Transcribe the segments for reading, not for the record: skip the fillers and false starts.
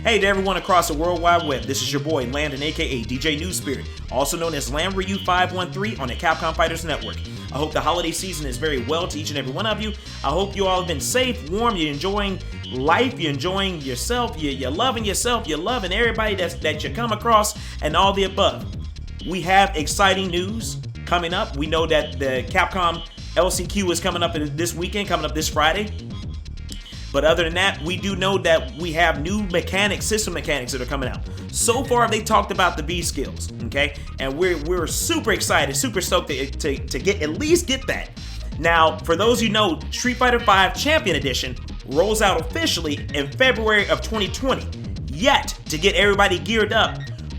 Hey to everyone across the World Wide Web, this is your boy Landon, A.K.A. DJ New Spirit, also known as Lam Ryu 513 on the Capcom Fighters Network. I hope the holiday season is very well to each and every one of you. I hope you all have been safe, warm, you're enjoying life, you're enjoying yourself, you're loving yourself, you're loving everybody that you come across, and all the above. We have exciting news coming up. We know that the Capcom LCQ is coming up this weekend, coming up this Friday. But other than that, we do know that we have new system mechanics that are coming out. So far, they talked about the V skills, okay? And we're super excited, super stoked to at least get that. Now, for those who know, Street Fighter V Champion Edition rolls out officially in February of 2020. Yet, to get everybody geared up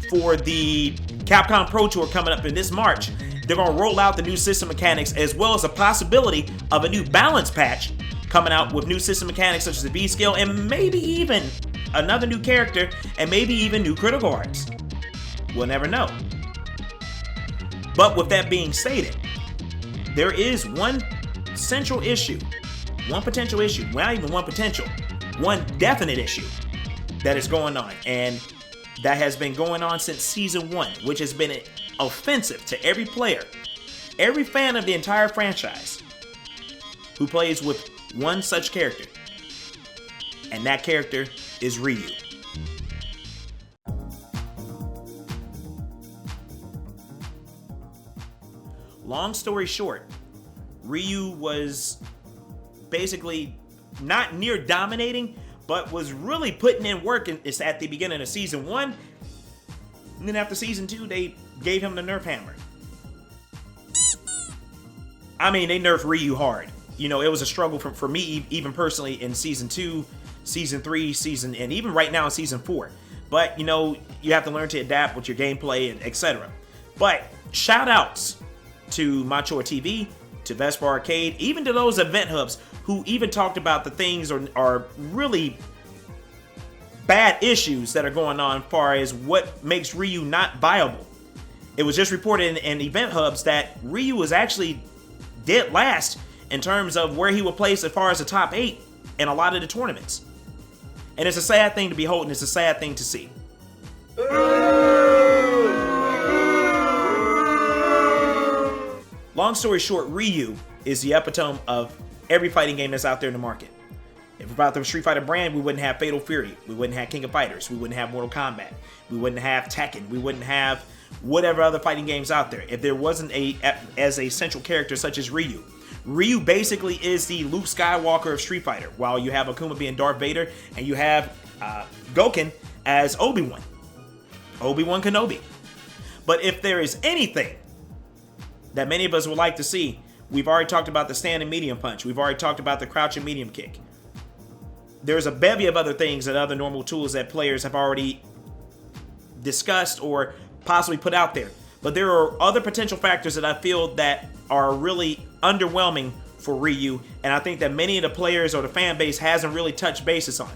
for the Capcom Pro Tour coming up in this March, they're going to roll out the new system mechanics as well as a possibility of a new balance patch coming out with new system mechanics such as the B skill and maybe even another new character and maybe even new critical arts. We'll never know. But with that being stated, there is one central issue, one potential issue, well, not even one potential, one definite issue that is going on, and that has been going on since Season 1, which has been offensive to every player, every fan of the entire franchise who plays with one such character, and that character is Ryu. Long story short, Ryu was basically not near dominating, but was really putting in work at the beginning of Season 1, and then after Season 2, they gave him the Nerf hammer. I mean, they nerfed Ryu hard. You know, it was a struggle for me, even personally, in Season 2, Season 3, and even right now in Season 4. But, you know, you have to learn to adapt with your gameplay and etc. But shout outs to Machoor TV, to VesperArcade, even to those EventHubs who even talked about the things are really bad issues that are going on as far as what makes Ryu not viable. It was just reported in EventHubs that Ryu was actually dead last in terms of where he would place as far as the top 8 in a lot of the tournaments. And it's a sad thing to behold, and it's a sad thing to see. Long story short, Ryu is the epitome of every fighting game that's out there in the market. If about the Street Fighter brand, we wouldn't have Fatal Fury, we wouldn't have King of Fighters, we wouldn't have Mortal Kombat, we wouldn't have Tekken, we wouldn't have whatever other fighting games out there if there wasn't as a central character such as Ryu. Ryu basically is the Luke Skywalker of Street Fighter, while you have Akuma being Darth Vader and you have Gouken as Obi-Wan Kenobi. But if there is anything that many of us would like to see, we've already talked about the standing medium punch, we've already talked about the crouching medium kick. There's a bevy of other things and other normal tools that players have already discussed or possibly put out there. But there are other potential factors that I feel that are really underwhelming for Ryu, and I think that many of the players or the fan base hasn't really touched bases on.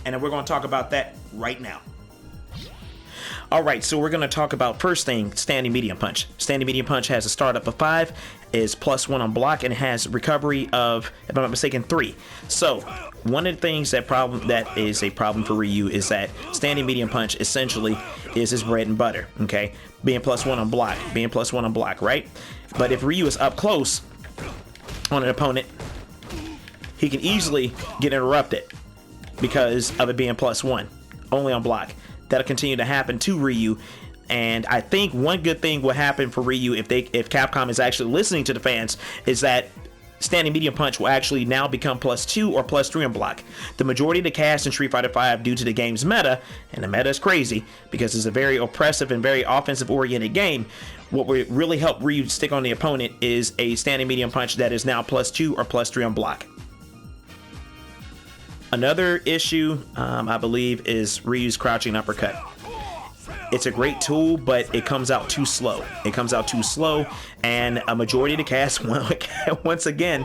And we're going to talk about that right now. Alright, so we're going to talk about first thing, standing medium punch. Standing medium punch has a startup of 5, is +1 on block, and has recovery of, if I'm not mistaken, 3. So, one of the things that is a problem for Ryu is that standing medium punch essentially is his bread and butter, okay? Being +1 on block, right? But if Ryu is up close on an opponent, he can easily get interrupted because of it being +1, only on block. That'll continue to happen to Ryu, and I think one good thing will happen for Ryu if Capcom is actually listening to the fans is that standing medium punch will actually now become +2 or +3 on block. The majority of the cast in Street Fighter V, due to the game's meta, and the meta is crazy because it's a very oppressive and very offensive oriented game, what would really help Ryu stick on the opponent is a standing medium punch that is now +2 or +3 on block. Another issue, I believe, is Ryu's crouching uppercut. It's a great tool, but it comes out too slow. And a majority of the cast, once again,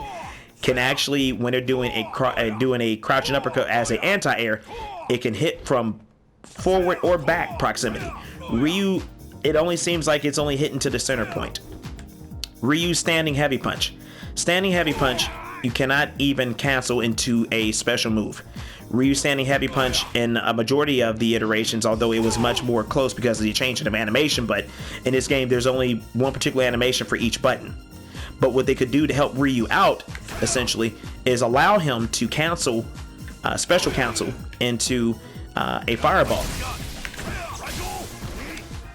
can actually, when they're doing a crouching uppercut as an anti-air, it can hit from forward or back proximity. Ryu, it only seems like it's only hitting to the center point. Ryu's standing heavy punch. Standing heavy punch You cannot even cancel into a special move. Ryu's standing heavy punch in a majority of the iterations, although it was much more close because of the change of animation, but in this game there's only one particular animation for each button. But what they could do to help Ryu out, essentially, is allow him to cancel, special cancel, into a fireball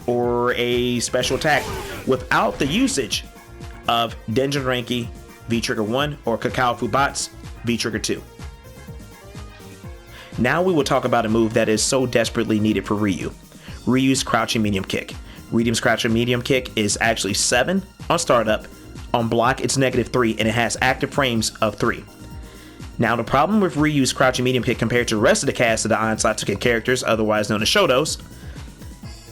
or a special attack without the usage of Denjin Renki V-Trigger 1 or Kakao Fubatsu V-Trigger 2. Now we will talk about a move that is so desperately needed for Ryu. Ryu's crouching medium kick. Ryu's crouching medium kick is actually 7 on startup. On block, it's -3, and it has active frames of 3. Now, the problem with Ryu's crouching medium kick compared to the rest of the cast of the Ansatsuken characters, otherwise known as Shotos,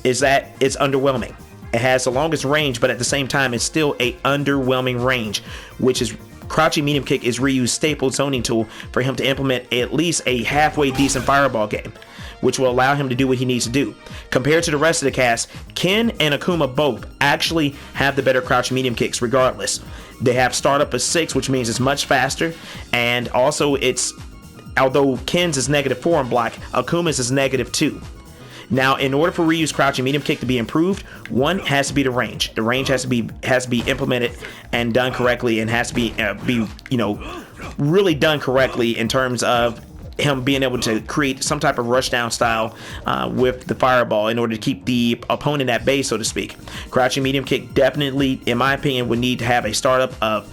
is that it's underwhelming. It has the longest range, but at the same time, it's still a underwhelming range, which is crouching medium kick is Ryu's staple zoning tool for him to implement at least a halfway decent fireball game, which will allow him to do what he needs to do. Compared to the rest of the cast, Ken and Akuma both actually have the better crouching medium kicks regardless. They have startup of 6, which means it's much faster, and also although Ken's is -4 on block, Akuma's is -2. Now, in order for Ryu's crouching medium kick to be improved, one has to be the range. The range has to be implemented and done correctly, and has to be really done correctly in terms of him being able to create some type of rushdown style with the fireball in order to keep the opponent at bay, so to speak. Crouching medium kick definitely, in my opinion, would need to have a startup of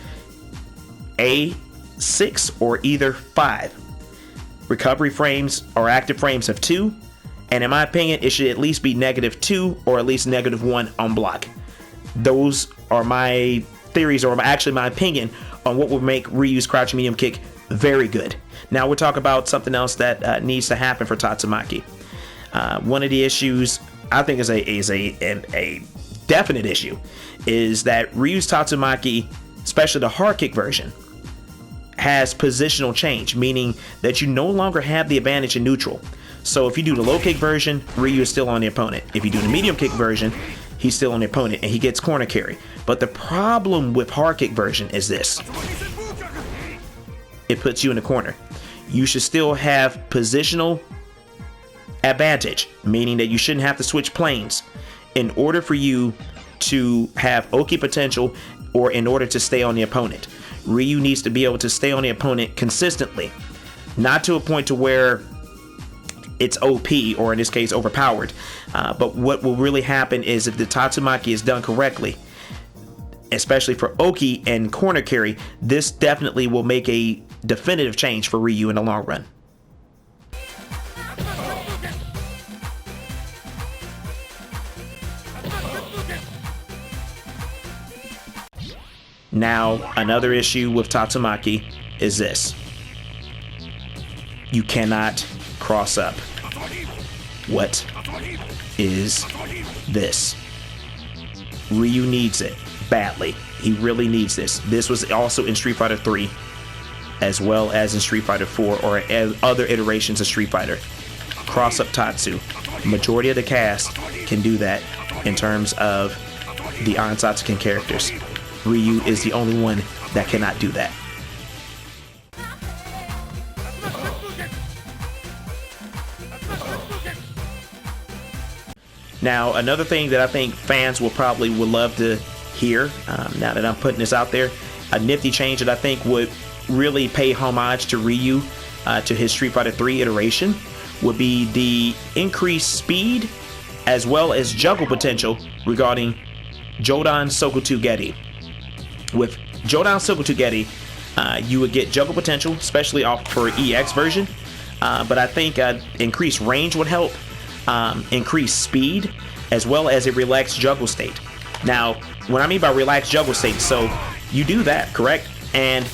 A6 or either 5. Recovery frames or active frames of 2. And in my opinion, it should at least be -2 or at least -1 on block. Those are my theories, or actually my opinion, on what would make Ryu's crouching medium kick very good. Now we'll talk about something else that needs to happen for Tatsumaki. One of the issues I think is a definite issue is that Ryu's Tatsumaki, especially the hard kick version, has positional change, meaning that you no longer have the advantage in neutral. So if you do the low kick version, Ryu is still on the opponent. If you do the medium kick version, he's still on the opponent and he gets corner carry. But the problem with hard kick version is this: it puts you in the corner. You should still have positional advantage, meaning that you shouldn't have to switch planes in order for you to have Oki potential or in order to stay on the opponent. Ryu needs to be able to stay on the opponent consistently, not to a point to where it's OP, or in this case overpowered, but what will really happen is if the Tatsumaki is done correctly, especially for Oki and corner carry, this definitely will make a definitive change for Ryu in the long run. Now, another issue with Tatsumaki is this: you cannot cross up. What is this? Ryu needs it badly. He really needs this. This was also in Street Fighter 3, as well as in Street Fighter 4 or other iterations of Street Fighter. Cross up Tatsu. Majority of the cast can do that in terms of the Ansatsuken characters. Ryu is the only one that cannot do that. Now, another thing that I think fans would love to hear, now that I'm putting this out there, a nifty change that I think would really pay homage to Ryu, to his Street Fighter 3 iteration, would be the increased speed as well as juggle potential regarding Jodan Sokotu Geti. With Jodan Sokotu Geti, you would get juggle potential, especially off for EX version, but I think increased range would help. Increased speed, as well as a relaxed juggle state. Now, what I mean by relaxed juggle state, so you do that, correct? And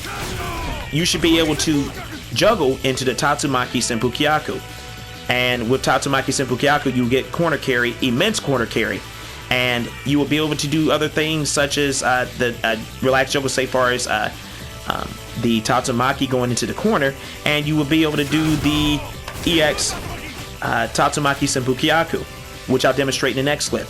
you should be able to juggle into the Tatsumaki Senpukyaku. And with Tatsumaki Senpukyaku, you get corner carry, immense corner carry. And you will be able to do other things such as the relaxed juggle state, far as the Tatsumaki going into the corner, and you will be able to do the EX Tatsumaki Senpukyaku, which I'll demonstrate in the next clip.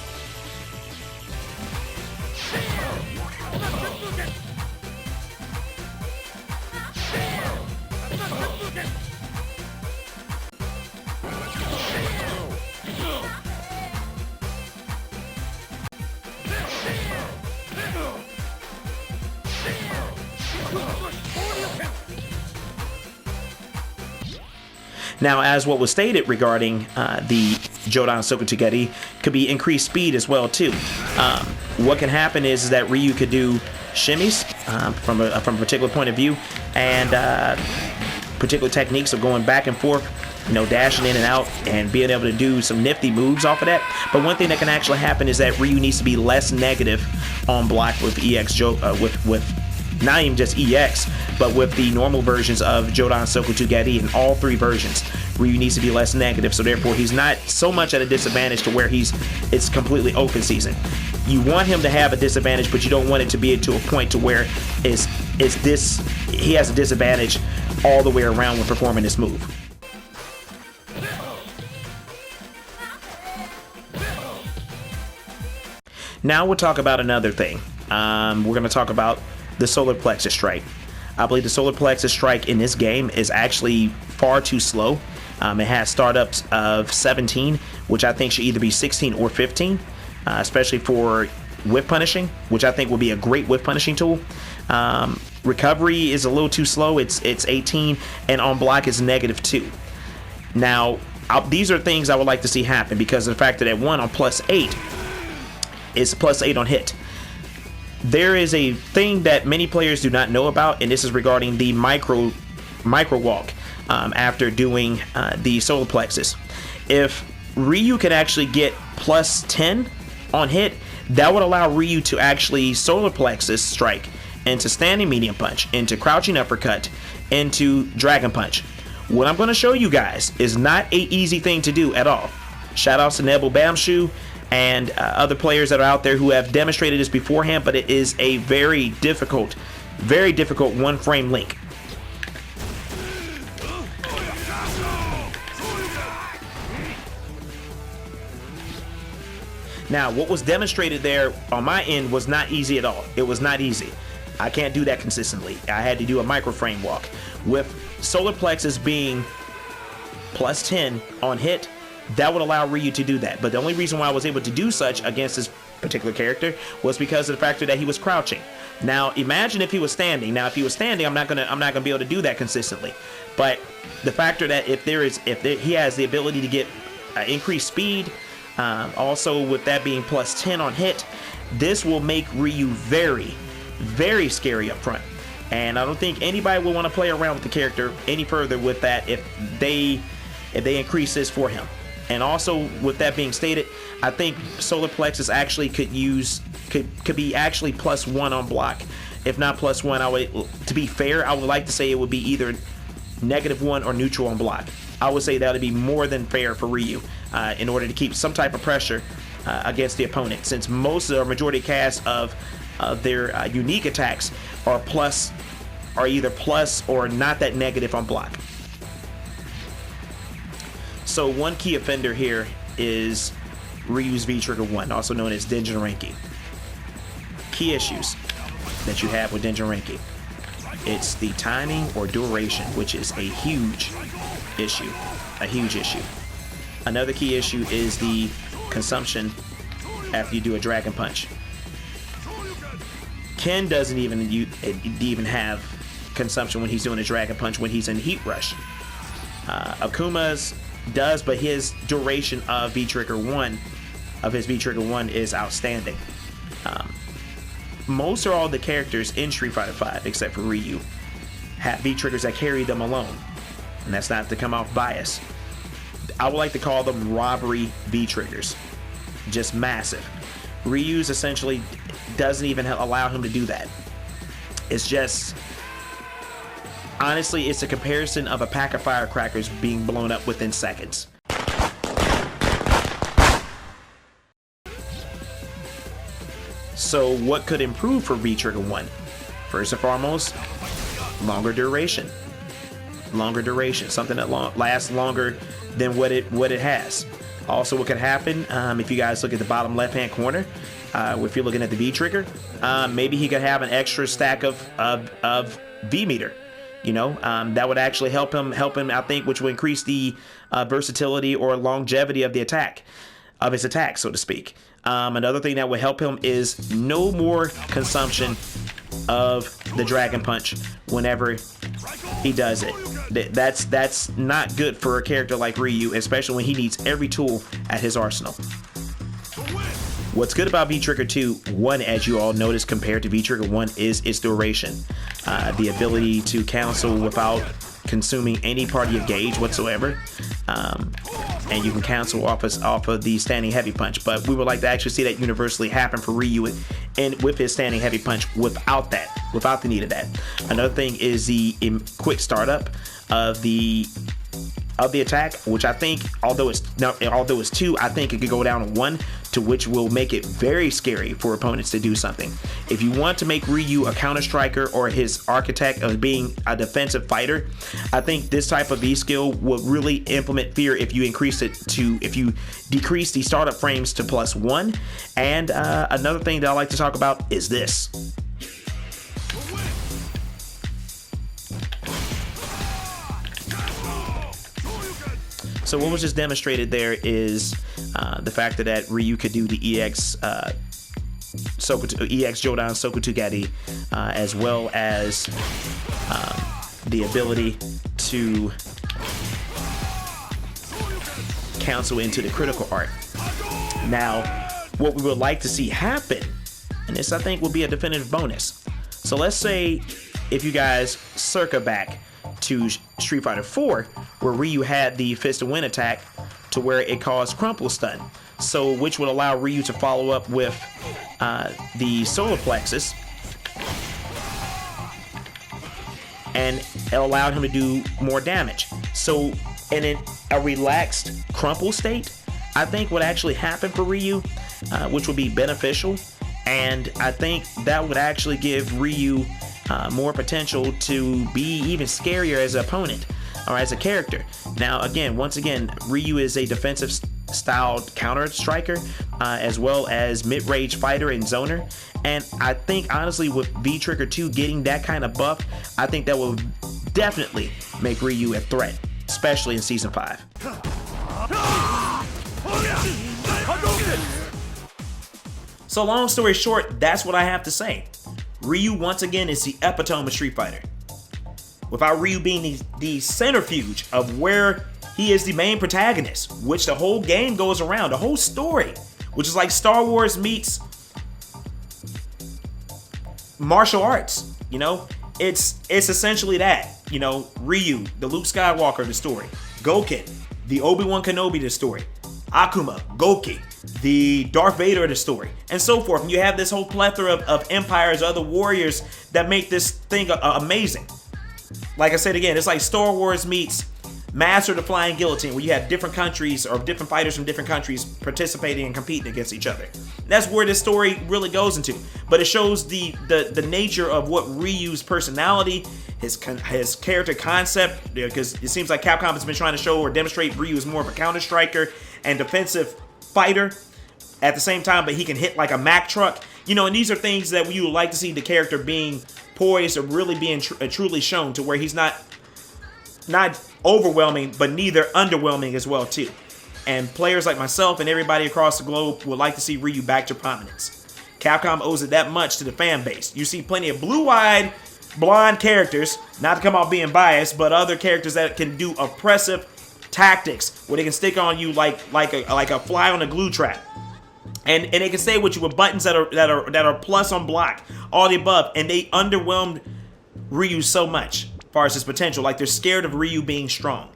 Now, as what was stated regarding the Jodan Sokutugeti, could be increased speed as well too. What can happen is that Ryu could do shimmies from a particular point of view, and particular techniques of going back and forth, you know, dashing in and out and being able to do some nifty moves off of that. But one thing that can actually happen is that Ryu needs to be less negative on block with with not even just EX, but with the normal versions of Jodan Sokutugeti in all 3 versions. Ryu needs to be less negative, so therefore he's not so much at a disadvantage to where it's completely open season. You want him to have a disadvantage, but you don't want it to be to a point to where he has a disadvantage all the way around when performing this move. Now we'll talk about another thing. We're going to talk about the solar plexus strike. I believe the solar plexus strike in this game is actually far too slow. It has startups of 17, which I think should either be 16 or 15, especially for whiff punishing, which I think will be a great whiff punishing tool. Recovery is a little too slow. It's 18, and on block is -2. Now, these are things I would like to see happen because of the fact that at 1 on +8 is +8 on hit. There is a thing that many players do not know about, and this is regarding the micro walk after doing the solar plexus. If Ryu can actually get +10 on hit, that would allow Ryu to actually solar plexus strike into standing medium punch, into crouching uppercut, into dragon punch. What I'm going to show you guys is not an easy thing to do at all. Shout outs to Nebel Bamshu and other players that are out there who have demonstrated this beforehand, but it is a very difficult one frame link. Now, what was demonstrated there on my end was not easy at all. It was not easy. I can't do that consistently. I had to do a micro frame walk. With solar plexus being +10 on hit, that would allow Ryu to do that. But the only reason why I was able to do such against this particular character was because of the factor that he was crouching. Now, imagine if he was standing. Now, if he was standing, I'm not gonna be able to do that consistently. But the factor that he has the ability to get increased speed, also with that being +10 on hit, this will make Ryu very, very scary up front. And I don't think anybody will want to play around with the character any further with that if they increase this for him. And also, with that being stated, I think solar plexus actually could be actually +1 on block. If not +1, to be fair, I would like to say it would be either -1 or neutral on block. I would say that would be more than fair for Ryu in order to keep some type of pressure against the opponent, since most of the majority cast of their unique attacks are either plus or not that negative on block. So one key offender here is Ryu's V-Trigger 1, also known as Denjin Renki. Key issues that you have with Denjin Renki. It's the timing or duration, which is a huge issue. Another key issue is the consumption after you do a Dragon Punch. Ken doesn't even have consumption when he's doing a Dragon Punch when he's in Heat Rush. Akuma's does, but his duration of V-Trigger 1 is outstanding. Most or all the characters in Street Fighter V, except for Ryu, have V-Triggers that carry them alone. And that's not to come off bias. I would like to call them robbery V-Triggers. Just massive. Ryu's essentially doesn't even allow him to do that. It's just, honestly, it's a comparison of a pack of firecrackers being blown up within seconds. So what could improve for V-Trigger 1? First and foremost, longer duration. Something that lasts longer than what it has. Also, what could happen, if you guys look at the bottom left-hand corner, if you're looking at the V-Trigger, maybe he could have an extra stack of V-meter. You know, that would actually help him, I think, which will increase the versatility or longevity of his attack, so to speak. Another thing that would help him is no more consumption of the Dragon Punch whenever he does it. That's not good for a character like Ryu, especially when he needs every tool at his arsenal. What's good about V-Trigger 2, one, as you all noticed compared to V-Trigger 1, is its duration. The ability to cancel without consuming any part of your gauge whatsoever. And you can cancel off of the standing heavy punch, but we would like to actually see that universally happen for Ryu and with his standing heavy punch without the need of that. Another thing is the quick startup of the attack, which I think, although it's 2, I think it could go down to 1, to which will make it very scary for opponents to do something. If you want to make Ryu a counter striker or his architect of being a defensive fighter, I think this type of V skill will really implement fear if you decrease the startup frames to +1. And another thing that I like to talk about is this. So what was just demonstrated there is the fact that Ryu could do the EX Jodan Sokutugari, as well as the ability to cancel into the critical art. Now, what we would like to see happen, and this I think will be a definitive bonus. So let's say if you guys circle back to Street Fighter 4, where Ryu had the Fist of Wind attack to where it caused crumple stun, so which would allow Ryu to follow up with the solar plexus, and it allowed him to do more damage. So in a relaxed crumple state, I think would actually happen for Ryu, which would be beneficial, and I think that would actually give Ryu more potential to be even scarier as an opponent or as a character. Now, once again, Ryu is a defensive styled counter striker, as well as mid-range fighter and zoner. And I think honestly, with V-Trigger 2 getting that kind of buff, I think that will definitely make Ryu a threat, especially in Season 5. So long story short, that's what I have to say. Ryu, once again, is the epitome of Street Fighter. Without Ryu being the centrifuge of where he is the main protagonist, which the whole game goes around, the whole story, which is like Star Wars meets martial arts, you know? It's essentially that, you know, Ryu, the Luke Skywalker of the story, Gouken, the Obi-Wan Kenobi of the story, Akuma, Goki, the Darth Vader of the story, and so forth. And you have this whole plethora of empires, other warriors that make this thing amazing. Like I said again, it's like Star Wars meets Master of the Flying Guillotine, where you have different countries or different fighters from different countries participating and competing against each other. That's where this story really goes into. But it shows the nature of what Ryu's personality, his character concept, because it seems like Capcom has been trying to show or demonstrate Ryu is more of a counter striker and defensive fighter at the same time, but he can hit like a Mack truck, you know. And these are things that you would like to see the character being poised or really being truly shown, to where he's not overwhelming, but neither underwhelming as well too. And players like myself and everybody across the globe would like to see Ryu back to prominence. Capcom owes it that much to the fan base. You see plenty of blue-eyed, blonde characters, not to come out being biased, but other characters that can do oppressive tactics where they can stick on you like a fly on a glue trap, and they can stay with you with buttons that are plus on block, all the above. And they underwhelmed Ryu so much as far as his potential. Like, they're scared of Ryu being strong.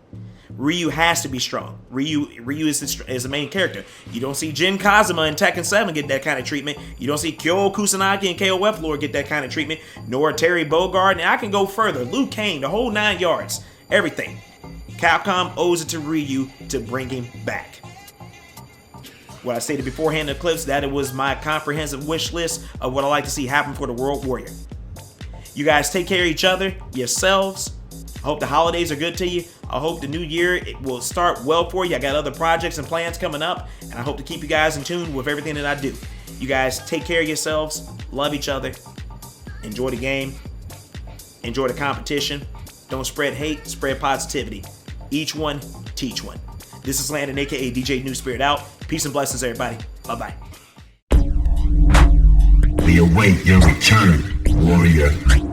Ryu has to be strong. Ryu is the main character. You don't see Jin Kazuma in Tekken 7 get that kind of treatment. You don't see Kyo Kusanagi and KOF Lord get that kind of treatment. Nor Terry Bogard, and I can go further. Liu Kang, the whole 9 yards, everything. Capcom owes it to Ryu to bring him back. What I stated beforehand in the clips, that it was my comprehensive wish list of what I like to see happen for the World Warrior. You guys take care of each other, yourselves. I hope the holidays are good to you. I hope the new year it will start well for you. I got other projects and plans coming up, and I hope to keep you guys in tune with everything that I do. You guys take care of yourselves, love each other, enjoy the game, enjoy the competition. Don't spread hate, spread positivity. Each one, teach one. This is Landon, A.K.A. DJ New Spirit out. Peace and blessings, everybody. Bye-bye. We await your return. Warrior.